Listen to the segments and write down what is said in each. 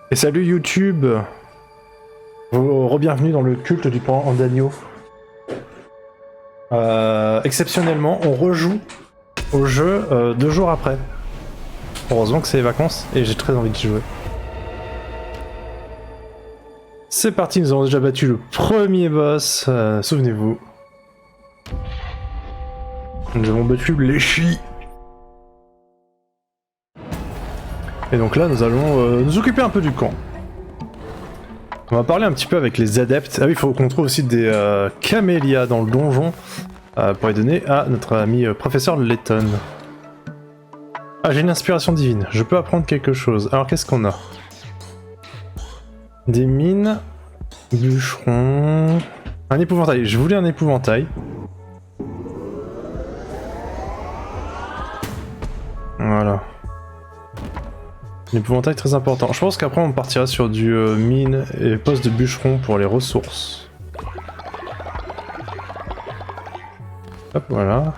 Et salut YouTube, re-bienvenue dans le culte du pan d'agneau. Exceptionnellement, on rejoue au jeu 2 jours après. Heureusement que c'est les vacances et j'ai très envie de jouer. C'est parti, nous avons déjà battu le premier boss, souvenez-vous. Nous avons battu Léchi. Et donc là, nous allons nous occuper un peu du camp. On va parler un petit peu avec les adeptes. Ah oui, il faut qu'on trouve aussi des camélias dans le donjon pour les donner à notre ami professeur Letton. Ah, j'ai une inspiration divine. Je peux apprendre quelque chose. Alors, qu'est-ce qu'on a? Des mines, bûcherons... Un épouvantail. Je voulais un épouvantail. Voilà. L'épouvantail très important. Je pense qu'après on partira sur du mine et poste de bûcheron pour les ressources. Hop, voilà.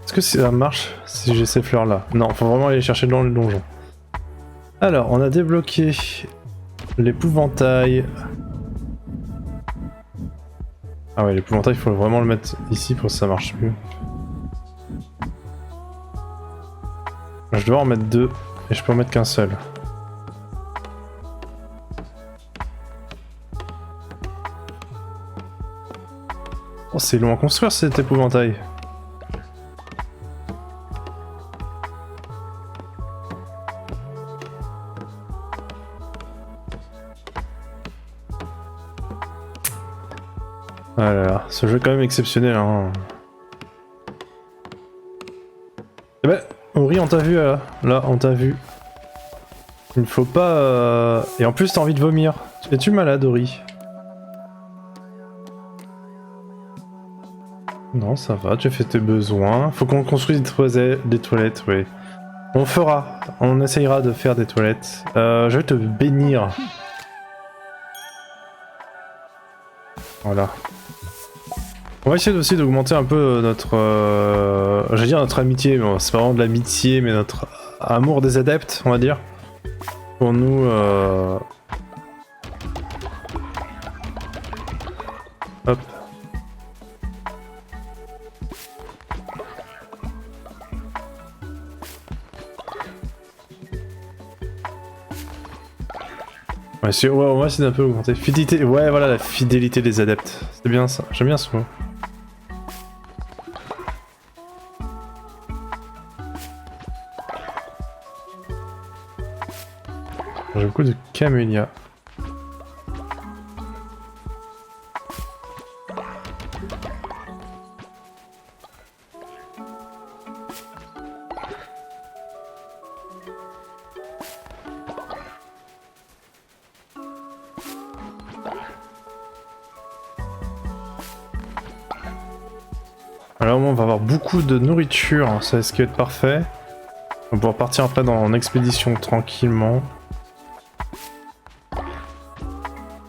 Est-ce que ça marche si j'ai ces fleurs là? Non, faut vraiment aller les chercher dans le donjon. Alors, on a débloqué l'épouvantail. Ah ouais, l'épouvantail, il faut vraiment le mettre ici pour que ça marche mieux. Je dois en mettre 2 et je peux en mettre qu'un seul. Oh, c'est long à construire cet épouvantail. Ah là là, ce jeu est quand même exceptionnel, hein. Eh ben, Ori, on t'a vu là, on t'a vu. Il ne faut pas... Et en plus t'as envie de vomir. Es-tu malade, Ori? Non, ça va, tu as fait tes besoins. Faut qu'on construise des toilettes, oui. On fera, on essayera de faire des toilettes. Je vais te bénir. Voilà. On va essayer aussi d'augmenter un peu notre... j'allais dire notre amitié, mais c'est pas vraiment de l'amitié, mais notre amour des adeptes, on va dire. Pour nous... Hop. Ouais, on va essayer d'un peu augmenter. Fidélité, ouais, voilà, la fidélité des adeptes. C'est bien ça, j'aime bien ce mot. J'ai beaucoup de camélias. Alors on va avoir beaucoup de nourriture, ça risque d'être parfait. On va pouvoir partir après en expédition tranquillement.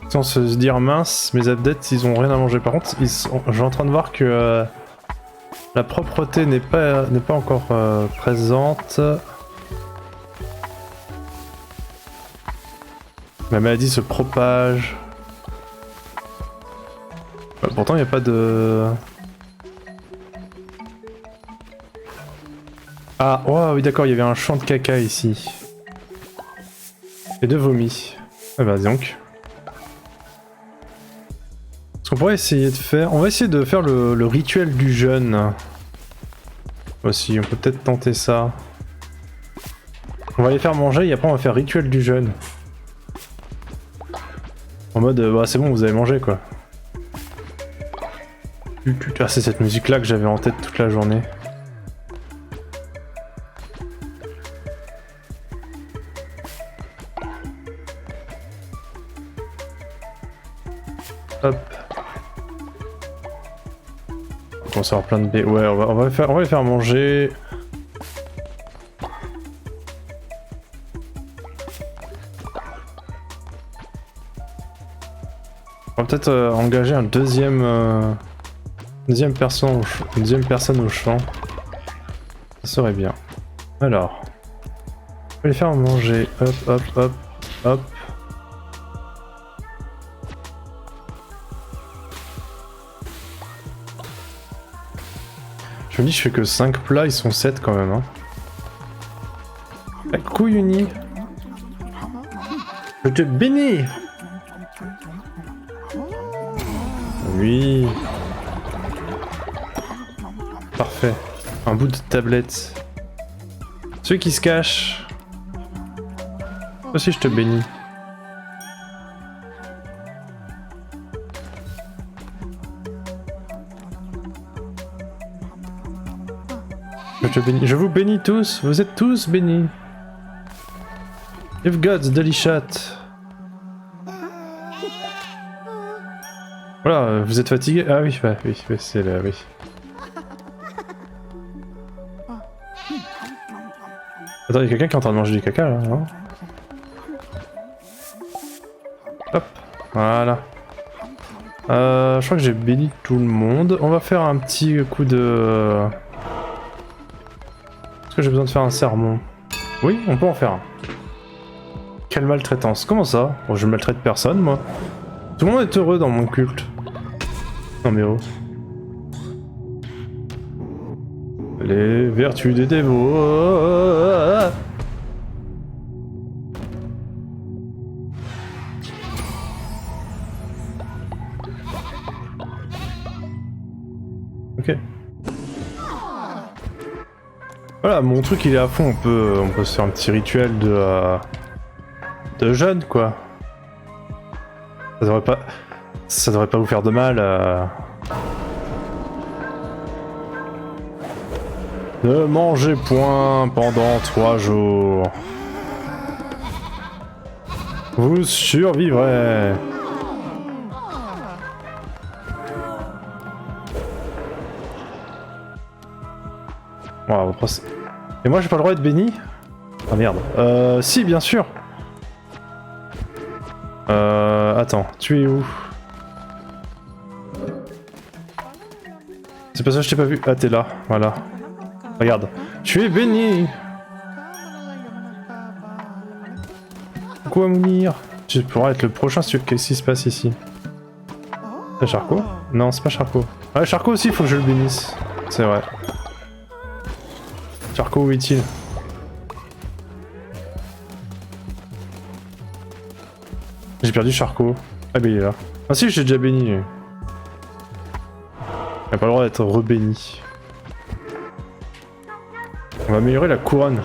Sans se dire mince, mes adeptes ils ont rien à manger. Par contre, je suis en train de voir que la propreté n'est pas encore présente. La maladie se propage. Pourtant il n'y a pas de... Ah, oh, oui d'accord, il y avait un champ de caca ici. Et de vomi. Ah bah donc. Ce qu'on pourrait essayer de faire... On va essayer de faire le rituel du jeûne. Aussi, on peut peut-être tenter ça. On va les faire manger et après on va faire rituel du jeûne. En mode, bah c'est bon, vous avez mangé quoi. Ah, c'est cette musique là que j'avais en tête toute la journée. Hop. On commence à avoir plein de baies. Ouais, on va les faire manger. On va peut-être engager un deuxième personne au champ. Ça serait bien. Alors, je vais les faire manger. Hop, hop, hop, hop. Je me dis, je fais que 5 plats, ils sont 7 quand même. Hein. La couille unie. Je te bénis. Oui. Parfait. Un bout de tablette. Ceux qui se cachent. Toi aussi, je te bénis. Je te bénis. Je vous bénis tous. Vous êtes tous bénis. You've got the daily shot. Voilà, vous êtes fatigué. Ah oui, bah, oui, c'est là, oui. Attends, il y a quelqu'un qui est en train de manger du caca là, non? Hop, voilà. Je crois que j'ai béni tout le monde. On va faire un petit coup de... Est-ce que j'ai besoin de faire un sermon? Oui, on peut en faire un. Quelle maltraitance. Comment ça? Bon, je maltraite personne, moi. Tout le monde est heureux dans mon culte. Non mais oh. Les vertus des dévots. Ok. Voilà, mon truc il est à fond, on peut se faire un petit rituel de jeûne quoi. Ça devrait pas vous faire de mal. Ne mangez point pendant 3 jours. Vous survivrez. Bon, on va passer. Et moi j'ai pas le droit d'être béni? Ah merde. Si bien sûr. Attends, tu es où? C'est pas ça, je t'ai pas vu. Ah, t'es là, voilà. Regarde. Tu es béni! Quoi mourir? Tu pourras être le prochain si tu... Qu'est-ce qui se passe ici? C'est Charcot? Non, c'est pas Charcot. Ah, Charcot aussi, il faut que je le bénisse. C'est vrai. Charcot, où est-il? J'ai perdu Charcot. Ah, bah il est là. Ah, si, j'ai déjà béni. Il n'a pas le droit d'être rebéni. On va améliorer la couronne.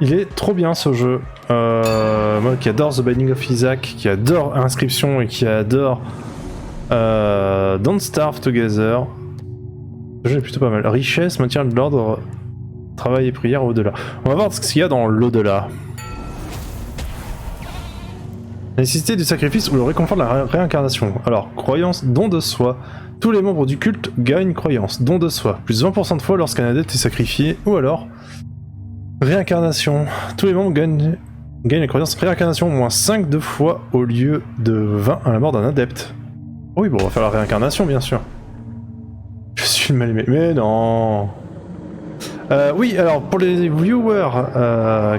Il est trop bien ce jeu. Moi qui adore The Binding of Isaac, qui adore Inscription et qui adore Don't Starve Together. Ce jeu est plutôt pas mal. Richesse, maintien de l'ordre, travail et prière au-delà. On va voir ce qu'il y a dans l'au-delà. La nécessité du sacrifice ou le réconfort de la réincarnation. Alors, croyance, don de soi. Tous les membres du culte gagnent croyance, don de soi. Plus 20% de fois lorsqu'un adepte est sacrifié. Ou alors, réincarnation. Tous les membres gagnent la croyance réincarnation moins 5 de fois au lieu de 20 à la mort d'un adepte. Oui, bon, on va faire la réincarnation, bien sûr. Je suis mal aimé. Mais non. Oui, alors pour les viewers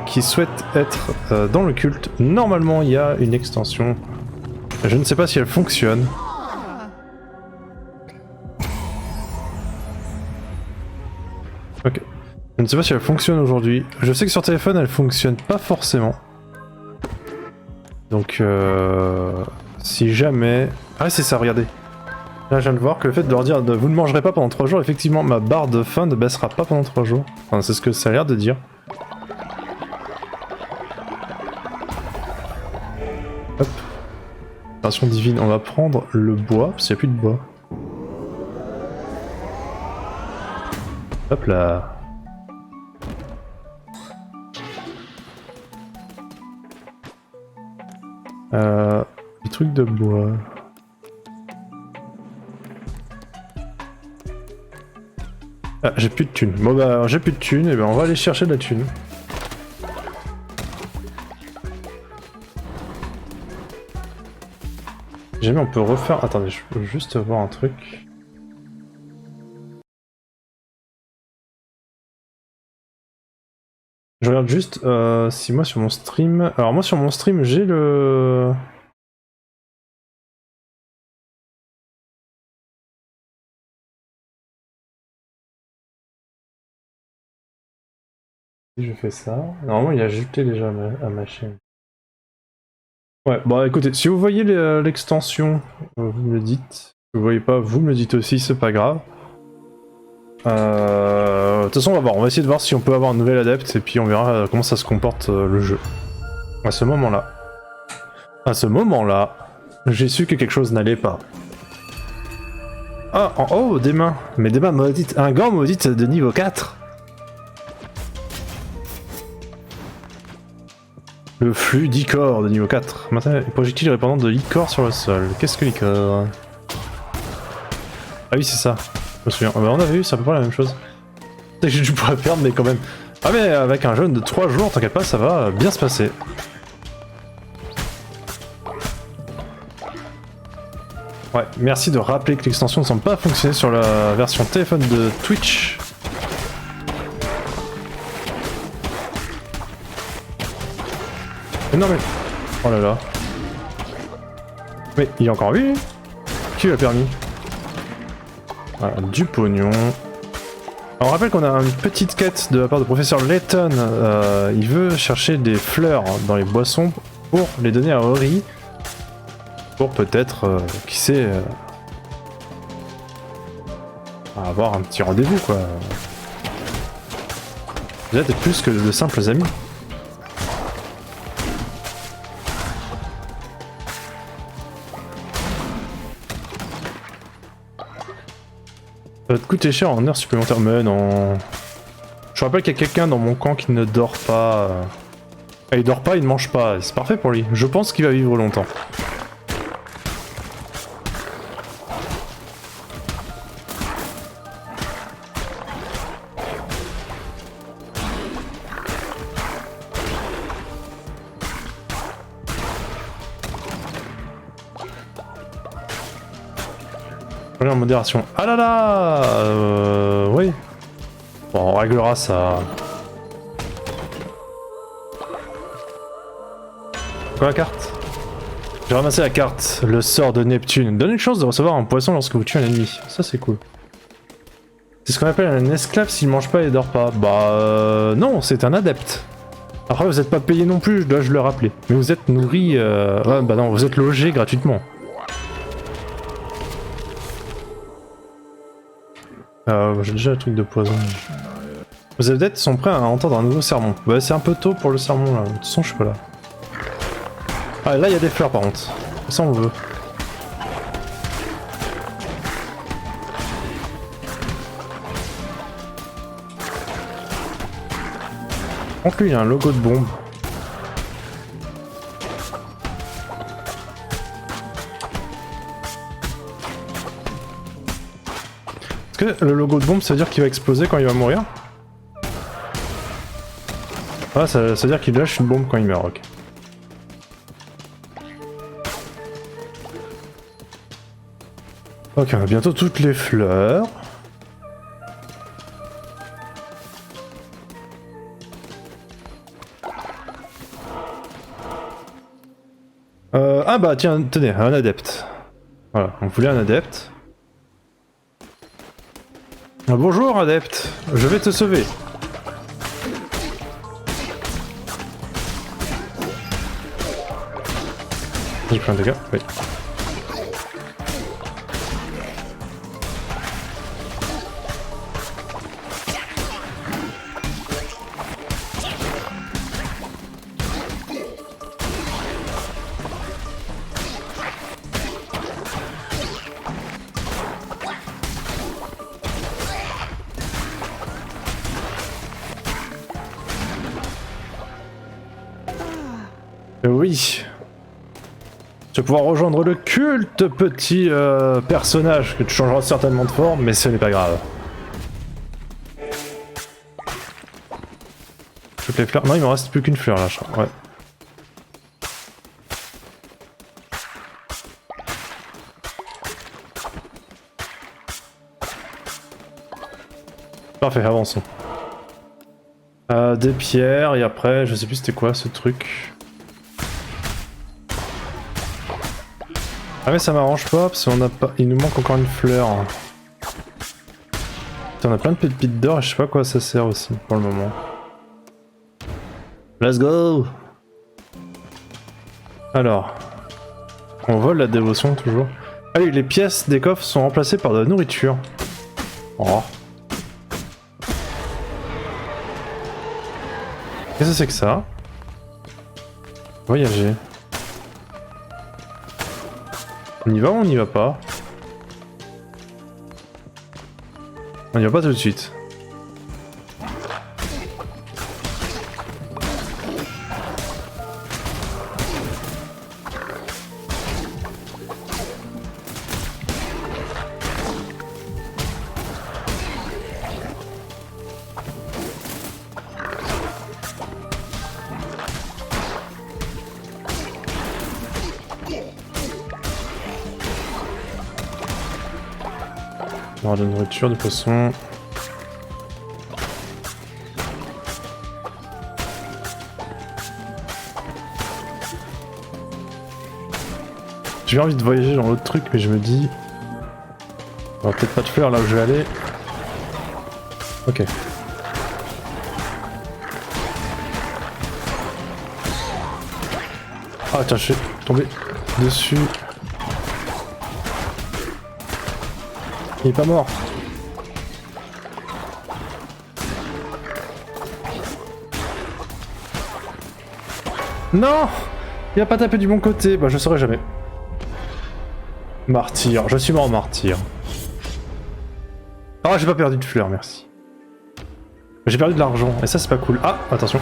qui souhaitent être dans le culte, normalement il y a une extension. Je ne sais pas si elle fonctionne. Ok. Je ne sais pas si elle fonctionne aujourd'hui. Je sais que sur téléphone elle fonctionne pas forcément. Donc si jamais... Ah c'est ça, regardez. Là, je viens de voir que le fait de leur dire de vous ne mangerez pas pendant 3 jours, effectivement, ma barre de faim ne baissera pas pendant 3 jours. Enfin, c'est ce que ça a l'air de dire. Hop. Version divine, on va prendre le bois, parce qu'il n'y a plus de bois. Hop là. Des trucs de bois. Ah, j'ai plus de thunes. Bon bah, j'ai plus de thunes, et ben on va aller chercher de la thune. Jamais on peut refaire... Attendez, je peux juste voir un truc. Je regarde juste si moi sur mon stream... Alors moi sur mon stream j'ai le... Si je fais ça... Normalement il a ajouté déjà à ma chaîne. Ouais, bon écoutez, si vous voyez l'extension, vous me le dites. Si vous voyez pas, vous me le dites aussi, c'est pas grave. De toute façon on va voir, on va essayer de voir si on peut avoir un nouvel adepte et puis on verra comment ça se comporte le jeu. À ce moment-là. À ce moment-là, j'ai su que quelque chose n'allait pas. Ah, en haut, des mains. Mais des mains maudites. Un gant maudite de niveau 4. Le flux d'Icor de niveau 4. Maintenant, projectile répandant de l'Icor sur le sol. Qu'est-ce que l'Icor? Ah oui, c'est ça. Je me souviens. Ah bah, on avait vu, c'est à peu près la même chose. C'est que je pourrais perdre, mais quand même. Ah mais avec un jeune de 3 jours, t'inquiète pas, ça va bien se passer. Ouais, merci de rappeler que l'extension ne semble pas fonctionner sur la version téléphone de Twitch. Mais non mais... Oh là là. Mais il est encore lui? Qui lui a permis? Voilà, du pognon. Alors, on rappelle qu'on a une petite quête de la part du professeur Layton. Il veut chercher des fleurs dans les boissons pour les donner à Ori. Pour peut-être, qui sait, avoir un petit rendez-vous quoi. Vous êtes plus que de simples amis. Ça va te coûter cher en heures supplémentaires, mais non. Je rappelle qu'il y a quelqu'un dans mon camp qui ne dort pas. Il dort pas, il ne mange pas. C'est parfait pour lui. Je pense qu'il va vivre longtemps. En modération. Ah là là oui. Bon, on réglera ça. Quoi la carte? J'ai ramassé la carte, le sort de Neptune. Donne une chance de recevoir un poisson lorsque vous tuez un ennemi. Ça c'est cool. C'est ce qu'on appelle un esclave s'il mange pas et dort pas. Bah non, c'est un adepte. Après vous êtes pas payé non plus, dois-je le rappeler. Mais vous êtes nourri... Ouais, bah non, vous êtes logé gratuitement. J'ai déjà le truc de poison. Vos adeptes sont prêts à entendre un nouveau sermon. Bah c'est un peu tôt pour le sermon là, de toute façon je suis pas là. Ah là il y a des fleurs par contre. Ça on veut. Par contre lui il a un logo de bombe. Est-ce que le logo de bombe ça veut dire qu'il va exploser quand il va mourir? Ah ça veut dire qu'il lâche une bombe quand il meurt, ok. Ok, on a bientôt toutes les fleurs. Ah bah tiens, tenez, un adepte. Voilà, on voulait un adepte. Ah, bonjour adepte, je vais te sauver. J'ai pris un dégât, oui. Oui. Tu vas pouvoir rejoindre le culte petit personnage que tu changeras certainement de forme, mais ce n'est pas grave. Toutes les fleurs. Non, il me reste plus qu'une fleur là, je crois. Ouais. Parfait, avançons. Des pierres, et après, je sais plus c'était quoi ce truc. Ah mais ça m'arrange pas, parce qu'on a pas... Il nous manque encore une fleur. Putain, on a plein de pépites d'or, et je sais pas à quoi ça sert aussi, pour le moment. Let's go! Alors... On vole la dévotion, toujours. Ah oui, les pièces des coffres sont remplacées par de la nourriture. Oh. Qu'est-ce que c'est que ça? Voyager. On y va ou on n'y va pas? On y va pas tout de suite. On aura de la nourriture, du poisson. J'ai envie de voyager dans l'autre truc, mais je me dis... On va peut-être pas de fleurs là où je vais aller. Ok. Ah tiens, je suis tombé dessus. Il est pas mort. Non! Il a pas tapé du bon côté. Bah je saurais jamais. Martyr. Je suis mort martyr. Ah, j'ai pas perdu de fleurs, merci. J'ai perdu de l'argent, et ça c'est pas cool. Ah, attention.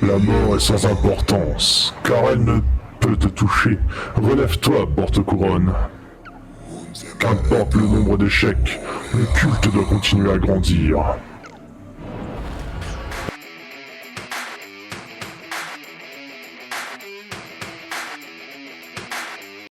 La mort est sans importance, car elle ne peut te toucher. Relève-toi, porte-couronne. Qu'importe le nombre d'échecs, le culte doit continuer à grandir.